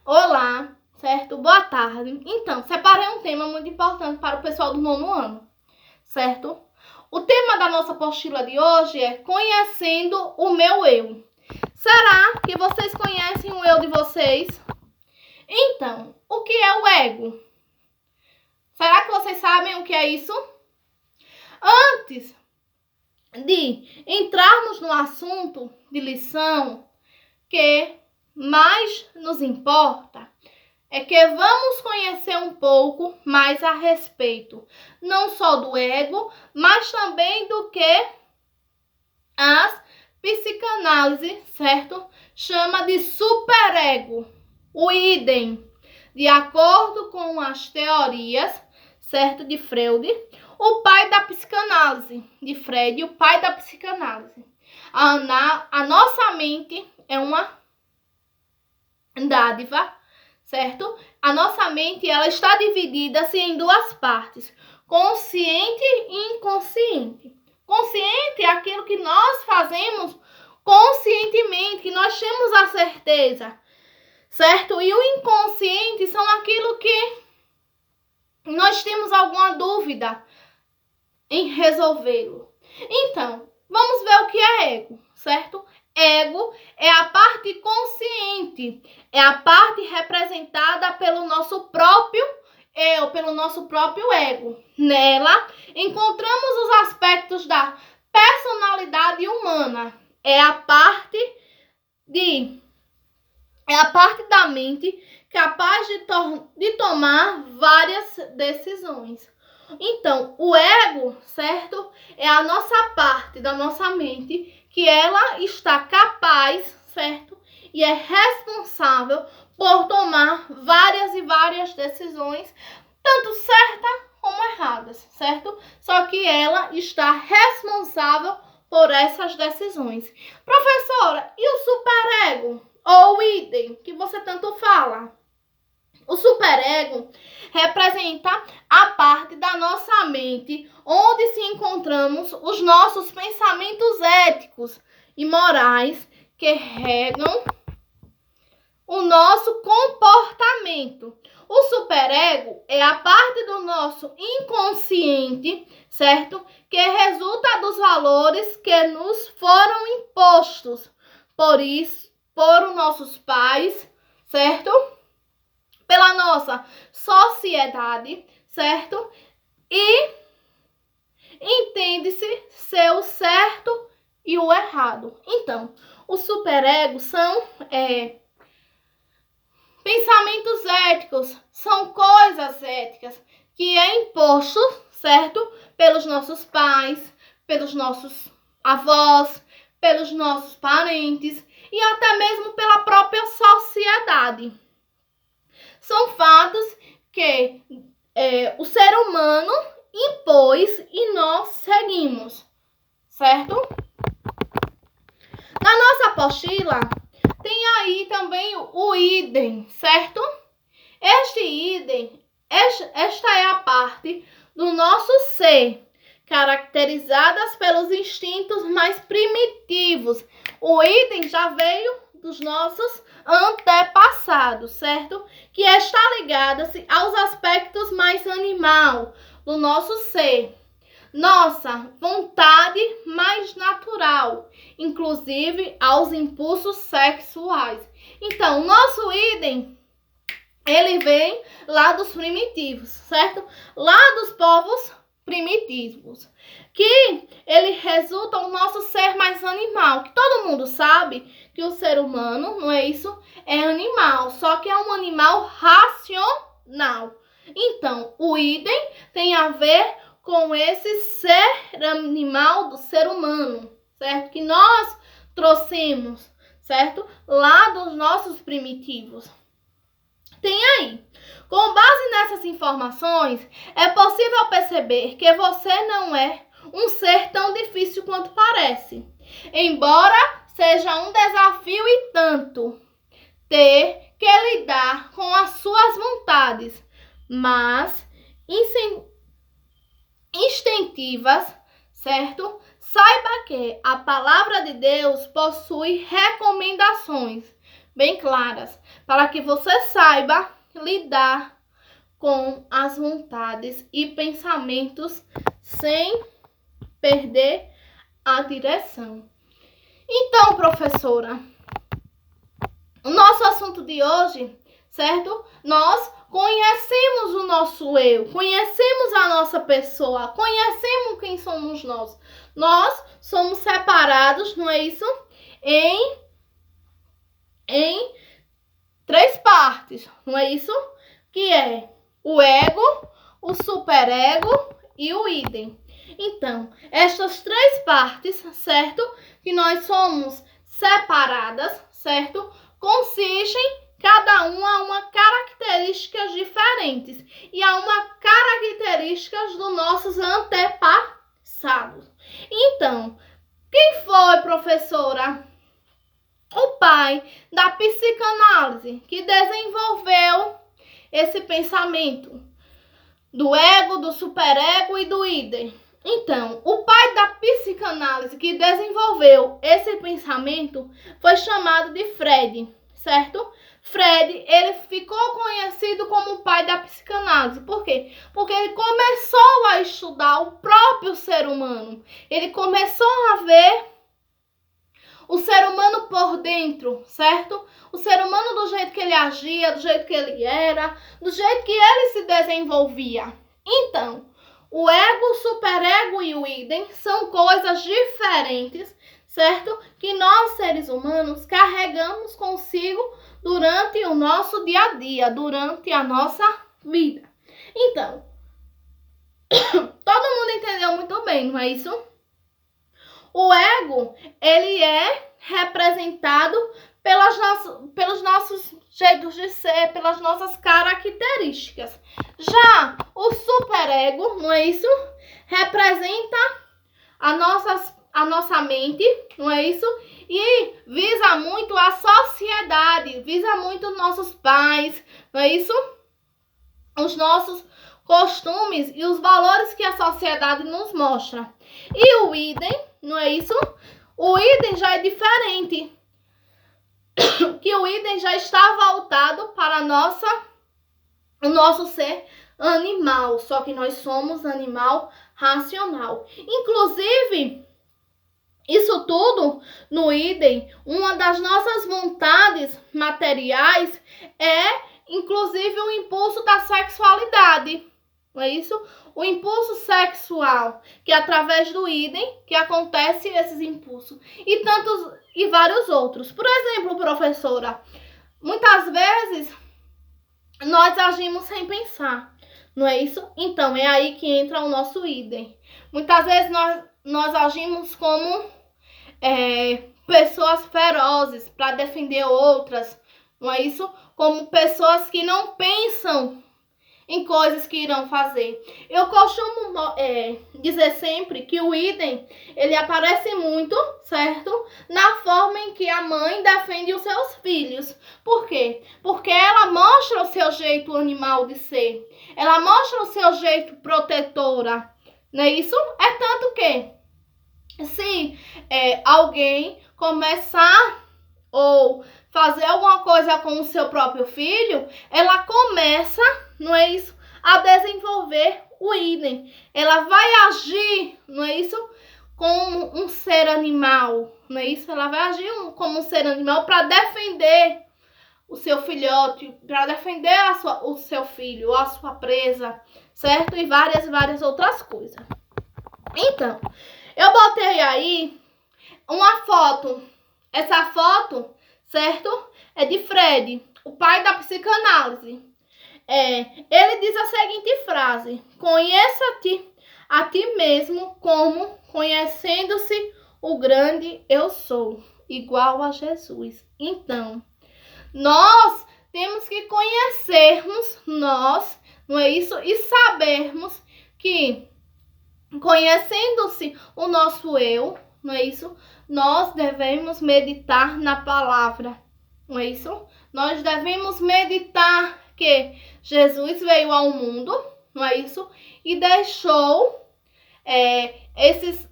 Olá, certo? Boa tarde. Então, separei um tema muito importante para o pessoal do 9º ano, certo? O tema da nossa apostila de hoje é Conhecendo o Meu Eu. Será que vocês conhecem o eu de vocês? Então, o que é o ego? Será que vocês sabem o que é isso? Antes de entrarmos no assunto de lição, que mais nos importa é que vamos conhecer um pouco mais a respeito, não só do ego, mas também do que as psicanálise, certo? Chama de superego, o idem. De acordo com as teorias, certo, de Freud, o pai da psicanálise, de Freud, o pai da psicanálise. A nossa mente é uma dádiva, certo? A nossa mente, ela está dividida assim, em duas partes, consciente e inconsciente. Consciente é aquilo que nós fazemos conscientemente, que nós temos a certeza, certo? E o inconsciente são aquilo que nós temos alguma dúvida em resolvê-lo. Então, vamos ver o que é ego, certo? Ego é a parte consciente, é a parte representada pelo nosso próprio eu, pelo nosso próprio ego. Nela, encontramos os aspectos da personalidade humana. É a parte da mente capaz de tomar várias decisões. Então, o ego, certo? É a nossa parte da nossa mente que ela está capaz, certo? E é responsável por tomar várias e várias decisões, tanto certas como erradas, certo? Só que ela está responsável por essas decisões. Professora, e o superego? Ou o idem, que você tanto fala? O superego representa a parte da nossa mente onde se encontramos os nossos pensamentos éticos e morais que regam o nosso comportamento. O superego é a parte do nosso inconsciente, certo? Que resulta dos valores que nos foram impostos por os nossos pais, certo? Pela nossa sociedade, certo? E entende-se ser o certo e o errado. Então, os superegos são pensamentos éticos, são coisas éticas que é imposto, certo? Pelos nossos pais, pelos nossos avós, pelos nossos parentes e até mesmo pela própria sociedade. São fatos que o ser humano impôs e nós seguimos, certo? Na nossa apostila tem aí também o idem, certo? Este idem, esta é a parte do nosso ser, caracterizadas pelos instintos mais primitivos. O idem já veio dos nossos antepassados, certo? Que está ligado aos aspectos mais animal do nosso ser. Nossa vontade mais natural, inclusive aos impulsos sexuais. Então, o nosso idem, ele vem lá dos primitivos, certo? Lá dos povos primitivos, que ele resulta o nosso ser mais animal, que todo mundo sabe que o ser humano, não é isso? É animal, só que é um animal racional. Então, o idem tem a ver com esse ser animal do ser humano, certo? Que nós trouxemos, certo? Lá dos nossos primitivos. Tem aí. Com base nessas informações, é possível perceber que você não é um ser tão difícil quanto parece. Embora seja um desafio e tanto ter que lidar com as suas vontades, mas instintivas, certo? Saiba que a palavra de Deus possui recomendações bem claras, para que você saiba lidar com as vontades e pensamentos sem perder a direção. Então, professora, o nosso assunto de hoje, certo? Nós conhecemos o nosso eu, conhecemos a nossa pessoa, conhecemos quem somos nós. Nós somos separados, não é isso? Em 3 partes, não é isso? Que é o ego, o superego e o idem. Então, estas 3 partes, certo? Que nós somos separadas, certo? Consistem cada uma características diferentes e a uma características dos nossos antepassados. Então, quem foi, professora? O pai da psicanálise que desenvolveu esse pensamento do ego, do superego e do idem. Então, o pai da psicanálise que desenvolveu esse pensamento foi chamado de Freud, certo? Freud, ele ficou conhecido como o pai da psicanálise. Por quê? Porque ele começou a estudar o próprio ser humano. Ele começou a ver o ser humano por dentro, certo? O ser humano do jeito que ele agia, do jeito que ele era, do jeito que ele se desenvolvia. Então, o ego, o superego e o idem são coisas diferentes, certo? Que nós, seres humanos, carregamos consigo durante o nosso dia a dia, durante a nossa vida. Então, todo mundo entendeu muito bem, não é isso? O ego, ele é representado pelos nossos jeitos de ser, pelas nossas características. Já o superego, não é isso? Representa a nossa mente, não é isso? E visa muito a sociedade, visa muito os nossos pais, não é isso? Os nossos costumes e os valores que a sociedade nos mostra. E o idem, não é isso? O idem já é diferente. Que o idem já está voltado para o nosso ser animal. Só que nós somos animal racional. Inclusive, isso tudo no idem, uma das nossas vontades materiais é, inclusive, o impulso da sexualidade. Não é isso? O impulso sexual, que é através do idem que acontece esses impulsos. E vários outros. Por exemplo, professora, muitas vezes nós agimos sem pensar. Não é isso? Então, é aí que entra o nosso idem. Muitas vezes nós agimos como pessoas ferozes para defender outras. Não é isso? Como pessoas que não pensam em coisas que irão fazer. Eu costumo dizer sempre que o idem, ele aparece muito, certo? Na forma em que a mãe defende os seus filhos. Por quê? Porque ela mostra o seu jeito animal de ser. Ela mostra o seu jeito protetora. Não é isso? É tanto que se alguém começar ou fazer alguma coisa com o seu próprio filho, ela começa, não é isso, a desenvolver o idem. Ela vai agir, não é isso, como um ser animal, não é isso? Ela vai agir como um ser animal para defender o seu filhote, para defender o seu filho, a sua presa, certo? E várias outras coisas. Então, eu botei aí uma foto. Essa foto, certo? É de Freud, o pai da psicanálise. Ele diz a seguinte frase: conheça-te a ti mesmo como conhecendo-se o grande eu sou, igual a Jesus. Então, nós temos que conhecermos nós, não é isso? E sabermos que conhecendo-se o nosso eu, não é isso? Nós devemos meditar na palavra, não é isso? Nós devemos meditar que Jesus veio ao mundo, não é isso? E deixou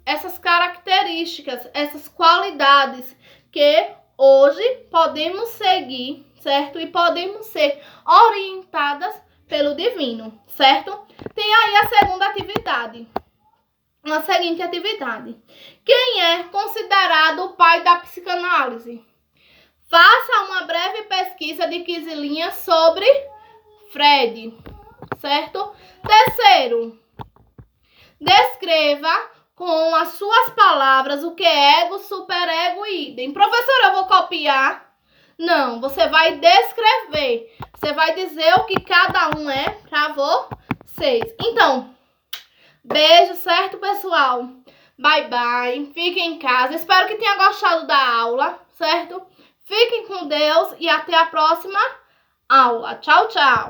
essas características, essas qualidades que hoje podemos seguir, certo? E podemos ser orientadas pelo divino, certo? Tem aí a segunda atividade. A seguinte atividade. Quem é considerado o pai da psicanálise? Faça uma breve pesquisa de 15 linhas sobre Freud, certo? Terceiro, descreva com as suas palavras o que é ego, superego e idem. Professora, eu vou copiar? Não, você vai descrever. Você vai dizer o que cada um é para vocês. Então, beijo, certo, pessoal? Bye, bye. Fiquem em casa. Espero que tenha gostado da aula, certo? Fiquem com Deus e até a próxima aula. Tchau, tchau.